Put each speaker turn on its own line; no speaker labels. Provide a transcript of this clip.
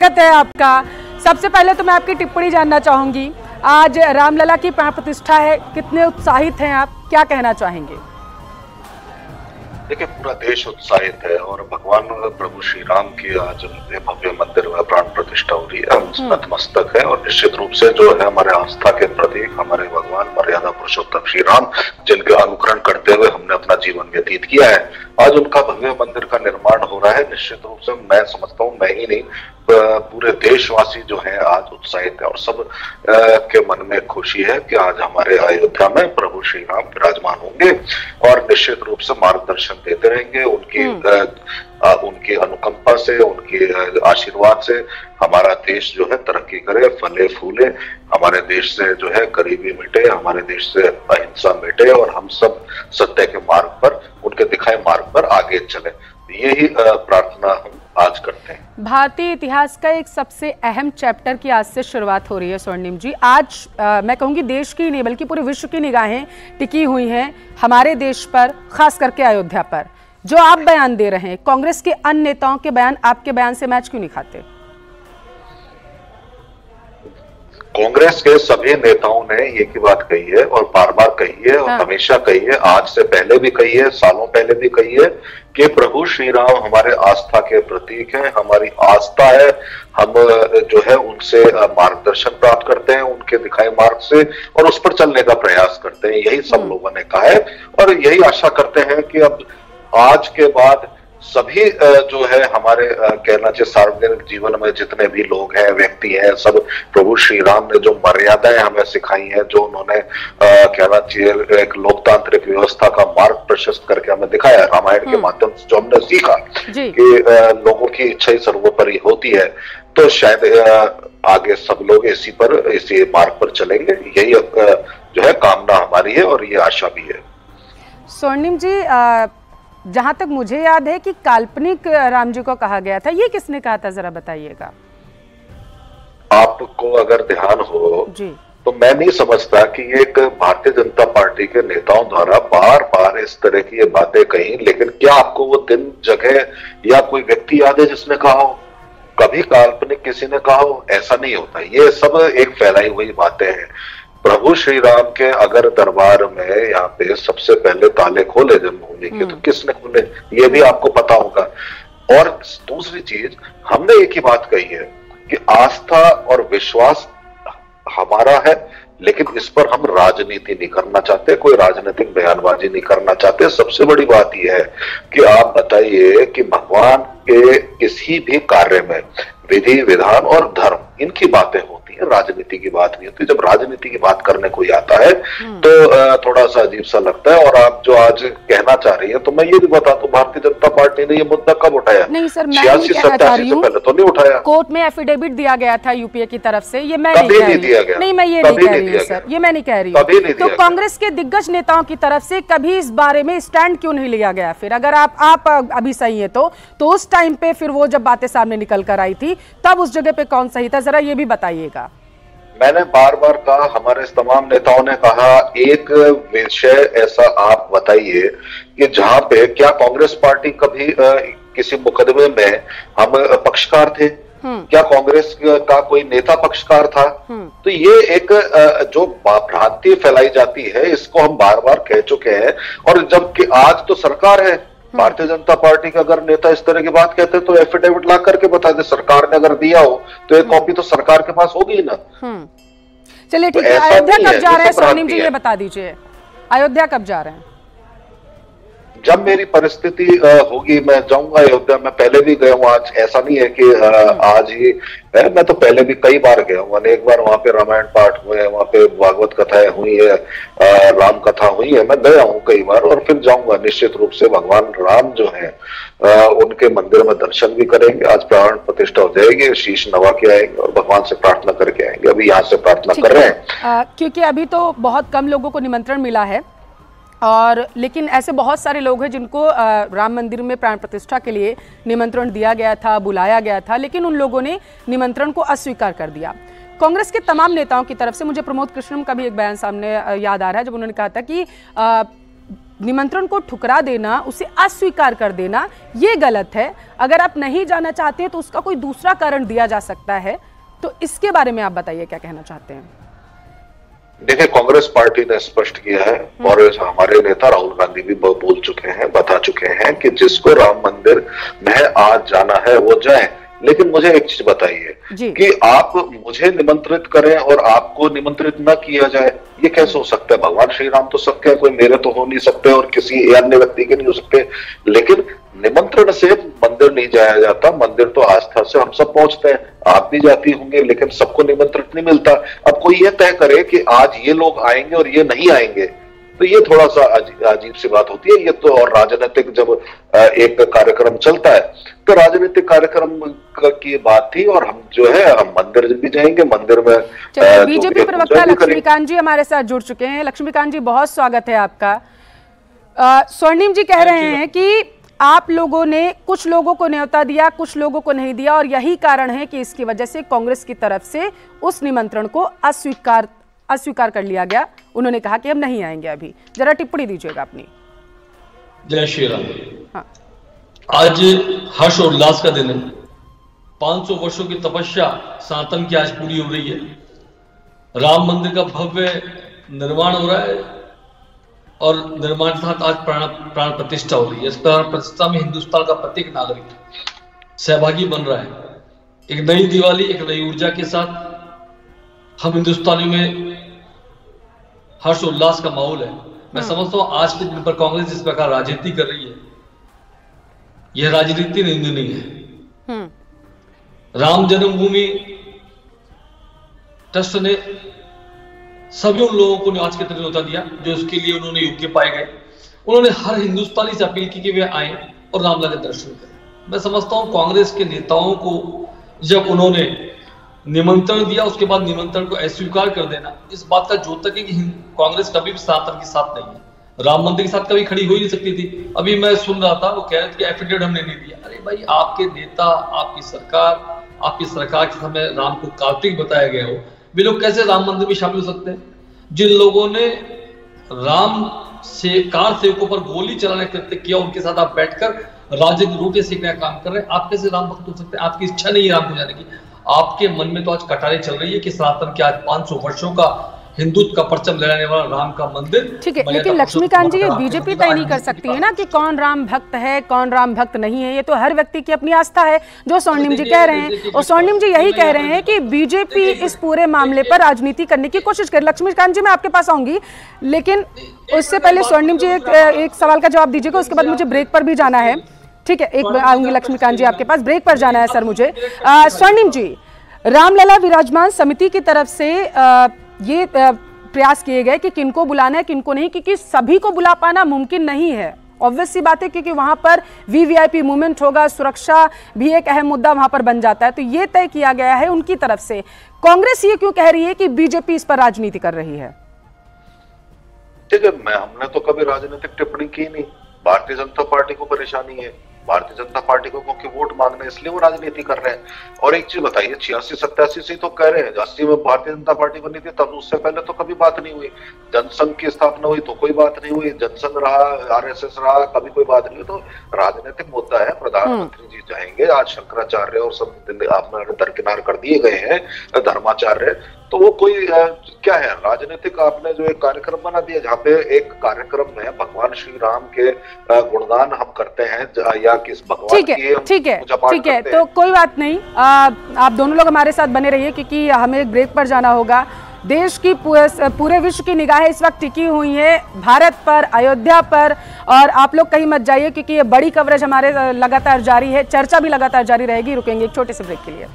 स्वागत है आपका। सबसे पहले तो मैं आपकी टिप्पणी जानना चाहूंगी। आज रामलला की प्राण प्रतिष्ठा है, कितने उत्साहित हैं आप, क्या कहना चाहेंगे?
देखिए, पूरा देश उत्साहित है और भगवान प्रभु श्री राम की आज भव्य मंदिर में प्राण प्रतिष्ठा हो रही है। हम नतमस्तक है और निश्चित रूप से जो है हमारे आस्था के प्रतीक हमारे भगवान मर्यादा पुरुषोत्तम श्री राम, जिनके अनुकरण करते हुए हमने अपना जीवन व्यतीत किया है, आज उनका भव्य मंदिर का निर्माण हो रहा है। निश्चित रूप से मैं समझता हूँ, मैं ही नहीं पूरे देशवासी जो है आज उत्साहित है और सब के मन में खुशी है कि आज हमारे अयोध्या में प्रभु श्री राम विराजमान होंगे और निश्चित रूप से मार्गदर्शन देते रहेंगे। उनकी अनुकंपा से, उनके आशीर्वाद से हमारा देश जो है तरक्की करे, फले फूले, हमारे देश से जो है गरीबी मिटे, हमारे देश से अहिंसा मिटे और हम सब सत्य के मार्ग पर, उनके दिखाए मार्ग पर आगे चले। यही प्रार्थना हम आज करते हैं।
भारतीय इतिहास का एक सबसे अहम चैप्टर की आज से शुरुआत हो रही है स्वर्णिम जी। आज मैं कहूंगी देश की नहीं बल्कि पूरे विश्व की निगाहें टिकी हुई हैं हमारे देश पर, खास करके अयोध्या पर। जो आप बयान दे रहे हैं, कांग्रेस के अन्य नेताओं के बयान आपके बयान से मैच क्यों नहीं खाते?
कांग्रेस के सभी नेताओं ने एक ही बात कही है और बार बार कही है और हमेशा कही है, आज से पहले भी कही है, सालों पहले भी कही है कि प्रभु श्री राम हमारे आस्था के प्रतीक हैं, हमारी आस्था है। हम जो है उनसे मार्गदर्शन प्राप्त करते हैं, उनके दिखाए मार्ग से, और उस पर चलने का प्रयास करते हैं। यही सब लोगों ने कहा है और यही आशा करते हैं कि अब आज के बाद सभी जो है हमारे कहना चाहिए सार्वजनिक जीवन में जितने भी लोग हैं, व्यक्ति हैं, सब प्रभु श्री राम ने जो मर्यादाएं हमें सिखाई हैं, जो उन्होंने कहना चाहिए एक लोकतांत्रिक व्यवस्था का मार्ग प्रशस्त करके हमें दिखाया, रामायण के माध्यम से जो हमने सीखा कि लोगों की इच्छा ही सर्वोपरि होती है, तो शायद आगे सब लोग इसी मार्ग पर चलेंगे। यही जो है कामना हमारी है और ये आशा भी है।
स्वर्णिम जी, जहां तक मुझे याद है कि काल्पनिक राम जी को कहा गया था, ये किसने कहा था, जरा बताइएगा।
आपको अगर ध्यान हो
जी,
तो मैं नहीं समझता कि ये एक भारतीय जनता पार्टी के नेताओं द्वारा बार बार इस तरह की ये बातें कही, लेकिन क्या आपको वो दिन, जगह या कोई व्यक्ति याद है जिसने कहा हो? कभी काल्पनिक किसी ने कहा हो? ऐसा नहीं होता। ये सब एक फैलाई हुई बातें हैं। प्रभु श्री राम के अगर दरबार में यहाँ पे सबसे पहले ताले खोले जन्मभूमि के, तो किसने खोले ये भी आपको पता होगा। और दूसरी चीज, हमने एक ही बात कही है कि आस्था और विश्वास हमारा है, लेकिन इस पर हम राजनीति नहीं करना चाहते, कोई राजनीतिक बयानबाजी नहीं करना चाहते। सबसे बड़ी बात यह है कि आप बताइए कि भगवान के किसी भी कार्य में विधि, विधान और धर्म, इनकी बातें होती है, राजनीति की बात नहीं होती। जब राजनीति की बात करने कोई आता है तो थोड़ा सा अजीब सा लगता है। और आप जो आज कहना चाह रही है, तो मैं ये भी बता दूं, भारतीय जनता पार्टी ने ये मुद्दा कब उठाया?
नहीं सर, मैं नहीं कहना चाह रही हूं,
पहले तो नहीं उठाया।
कोर्ट में एफिडेविट दिया गया था यूपीए की तरफ से, ये मैं नहीं कह रही हूं। नहीं, मैं ये नहीं कह रही हूं सर, ये मैं नहीं कह रही हूं। तो कांग्रेस के दिग्गज नेताओं की तरफ से कभी इस बारे में स्टैंड क्यों नहीं लिया गया? फिर अगर आप अभी सही है तो उस टाइम पे फिर वो जब बातें सामने निकल कर आई थी, तब उस जगह पे कौन सही था, जरा ये भी बताइएगा।
मैंने बार बार कहा, हमारे तमाम नेताओं ने कहा, एक विषय ऐसा आप बताइए कि जहां पे क्या कांग्रेस पार्टी कभी किसी मुकदमे में हम पक्षकार थे? क्या कांग्रेस का कोई नेता पक्षकार था? तो ये एक जो भ्रांति फैलाई जाती है, इसको हम बार बार कह चुके हैं। और जबकि आज तो सरकार है, भारतीय जनता पार्टी का अगर नेता इस तरह की बात कहते तो एफिडेविट ला करके बता दे, सरकार ने अगर दिया हो तो एक कॉपी तो सरकार के पास होगी ना।
चलिए ठीक है, अयोध्या कब जा रहे हैं स्वर्णिम जी, ये बता दीजिए, अयोध्या कब जा रहे हैं?
जब मेरी परिस्थिति होगी मैं जाऊंगा अयोध्या। मैं पहले भी गया हूँ, आज ऐसा नहीं है कि आज ही है, मैं तो पहले भी कई बार गया हूँ। अनेक बार वहां पे रामायण पाठ हुए हैं, वहां पे भागवत कथाएं हुई है, राम कथा हुई है, मैं गया हूँ कई बार और फिर जाऊंगा। निश्चित रूप से भगवान राम जो है उनके मंदिर में दर्शन भी करेंगे। आज प्राण प्रतिष्ठा हो जाएगी, शीश नवा के आएंगे और भगवान से प्रार्थना करके आएंगे। अभी यहाँ से प्रार्थना कर रहे हैं
क्योंकि अभी तो बहुत कम लोगों को निमंत्रण मिला है, और लेकिन ऐसे बहुत सारे लोग हैं जिनको राम मंदिर में प्राण प्रतिष्ठा के लिए निमंत्रण दिया गया था, बुलाया गया था, लेकिन उन लोगों ने निमंत्रण को अस्वीकार कर दिया। कांग्रेस के तमाम नेताओं की तरफ से मुझे प्रमोद कृष्णम का भी एक बयान सामने याद आ रहा है, जब उन्होंने कहा था कि निमंत्रण को ठुकरा देना, उसे अस्वीकार कर देना, ये गलत है। अगर आप नहीं जाना चाहते हैं तो उसका कोई दूसरा कारण दिया जा सकता है। तो इसके बारे में आप बताइए, क्या कहना चाहते हैं?
देखिए, कांग्रेस पार्टी ने स्पष्ट किया है और हमारे नेता राहुल गांधी भी बोल चुके हैं, बता चुके हैं कि जिसको राम मंदिर में आज जाना है वो जाए। लेकिन मुझे एक चीज बताइए कि आप मुझे निमंत्रित करें और आपको निमंत्रित न किया जाए, ये कैसे हो सकता है? भगवान श्री राम तो सबके, कोई मेरे तो हो नहीं सकते और किसी अन्य व्यक्ति के नहीं हो सकते। लेकिन निमंत्रण से मंदिर नहीं जाया जाता। मंदिर तो आस्था से हम सब पहुंचते हैं, आप भी जाती होंगे, लेकिन सबको निमंत्रित नहीं मिलता। अब कोई ये तय करे कि आज ये लोग आएंगे और ये नहीं आएंगे, तो ये थोड़ा सा अजीब सी बात होती है। ये तो, और राजनीतिक जब एक कार्यक्रम चलता है तो राजनीतिक कार्यक्रम की बात थी, और हम जो है हम मंदिर भी जाएंगे, मंदिर में
बीजेपी प्रवक्ता लक्ष्मीकांत जी हमारे साथ जुड़ चुके हैं। लक्ष्मीकांत जी, बहुत स्वागत है आपका। स्वर्णिम जी कह रहे हैं कि आप लोगों ने कुछ लोगों को न्योता दिया, कुछ लोगों को नहीं दिया, और यही कारण है कि इसकी वजह से कांग्रेस की तरफ से उस निमंत्रण को अस्वीकार कर लिया गया। उन्होंने कहा कि हम नहीं आएंगे। अभी जरा टिप्पणी दीजिएगा अपनी।
जय श्री राम। हाँ। आज हर्ष और उल्लास का दिन है। 500 वर्षों की तपस्या सनातन की आज पूरी हो रही है। राम मंदिर का भव्य निर्माण हो रहा है और निर्माण के साथ आज प्राण प्रतिष्ठा हो रही है। इस प्राण प्रतिष्ठा में हिंदुस्तान का प्रत्येक नागरिक सहभागी बन रहा है। एक नई दिवाली, एक नई ऊर्जा के साथ हम हिंदुस्तानियों में हर्ष उल्लास का माहौल है। मैं समझता हूं आज के दिन पर कांग्रेस जिस प्रकार राजनीति कर रही है, यह राजनीति निंदनीय है। राम जन्मभूमि ट्रस्ट ने सभी उन लोगों को आज के दिन न्योता दिया जो इसके लिए उन्होंने योग्य पाए गए। उन्होंने हर हिंदुस्तानी से अपील की कि वे आए और रामलला के दर्शन करें। मैं समझता हूं कांग्रेस के नेताओं को जब उन्होंने निमंत्रण दिया, उसके बाद निमंत्रण को अस्वीकार कर देना, इस बात का द्योतक है कि कांग्रेस कभी भी सनातन के साथ नहीं है, राम मंदिर के साथ कभी खड़ी हो ही नहीं सकती थी। अभी मैं सुन रहा था, वो कह रहे थे कि एफिडेविट हमने नहीं दिया। अरे भाई, आपके नेता, आपकी सरकार के समय राम को कार्तिक बताया गया हो, वे लोग कैसे राम मंदिर में शामिल हो सकते हैं? जिन लोगों ने राम से कार सेवकों पर गोली चलाने का कृत्य किया, उनके साथ आप बैठकर राजनीतिक रोटी सीखने का काम कर रहे हैं। आप कैसे राम भक्त हो सकते हैं? आपकी इच्छा नहीं है राम को जाने की। आपके मन में तो आज कटारे चल रही है कि सनातन के आज 500 वर्षों का हिंदुत्व का परचम लहराने वाला राम का मंदिर।
ठीक है, लेकिन लक्ष्मीकांत जी, ये बीजेपी तय नहीं कर सकती है ना कि कौन राम भक्त है, कौन राम भक्त नहीं है। ये तो हर व्यक्ति की अपनी आस्था है, जो स्वर्णिम जी कह रहे हैं। और स्वर्णिम जी यही कह रहे हैं कि बीजेपी इस पूरे मामले पर राजनीति करने की कोशिश करे। लक्ष्मीकांत जी, मैं आपके पास आऊंगी, लेकिन उससे पहले स्वर्णिम जी एक सवाल का जवाब दीजिएगा, उसके बाद मुझे ब्रेक पर भी जाना है। ठीक है, एक आऊंगी लक्ष्मीकांत जी आपके पास, ब्रेक पर जाना है सर मुझे। स्वर्णिम जी, रामलला विराजमान समिति की तरफ से ये प्रयास किए गए कि किनको बुलाना है, किनको नहीं, क्योंकि सभी को बुला पाना मुमकिन नहीं है। ऑब्वियस सी बात है, क्योंकि वहां पर वीवीआईपी मूवमेंट होगा, सुरक्षा भी एक अहम मुद्दा वहां पर बन जाता है। तो ये तय किया गया है उनकी तरफ से। कांग्रेस ये क्यों कह रही है कि बीजेपी इस पर राजनीति कर रही है?
ठीक है, हमने तो कभी राजनीतिक टिप्पणी की नहीं। भारतीय जनता पार्टी को परेशानी है, भारतीय जनता पार्टी को क्योंकि वोट मांगने, इसलिए वो राजनीति कर रहे हैं। और एक चीज बताइए, 86-87 से तो कह रहे हैं, 80 में भारतीय जनता पार्टी बनी थी, तब उससे पहले तो कभी बात नहीं हुई। जनसंघ की स्थापना हुई तो कोई बात नहीं हुई, जनसंघ रहा, आरएसएस रहा, कभी कोई बात नहीं हुई। तो राजनीतिक मुद्दा है। प्रधानमंत्री जी जाएंगे, आज शंकराचार्य और सब आपने दरकिनार कर दिए गए हैं, धर्माचार्य, तो वो कोई क्या है, राजनीतिक आपने जो एक कार्यक्रम बना दिया, जहाँ पे एक कार्यक्रम में भगवान श्री राम के गुणगान हम करते हैं या किस भगवान की
ठीक है, तो कोई बात नहीं। आप दोनों लोग हमारे साथ बने रहिए, क्योंकि हमें एक ब्रेक पर जाना होगा। देश की, पूरे विश्व की निगाहें इस वक्त टिकी हुई है भारत पर, अयोध्या पर, और आप लोग कहीं मत जाइए, क्योंकि ये बड़ी कवरेज हमारे लगातार जारी है, चर्चा भी लगातार जारी रहेगी। रुकेंगे एक छोटे से ब्रेक के लिए।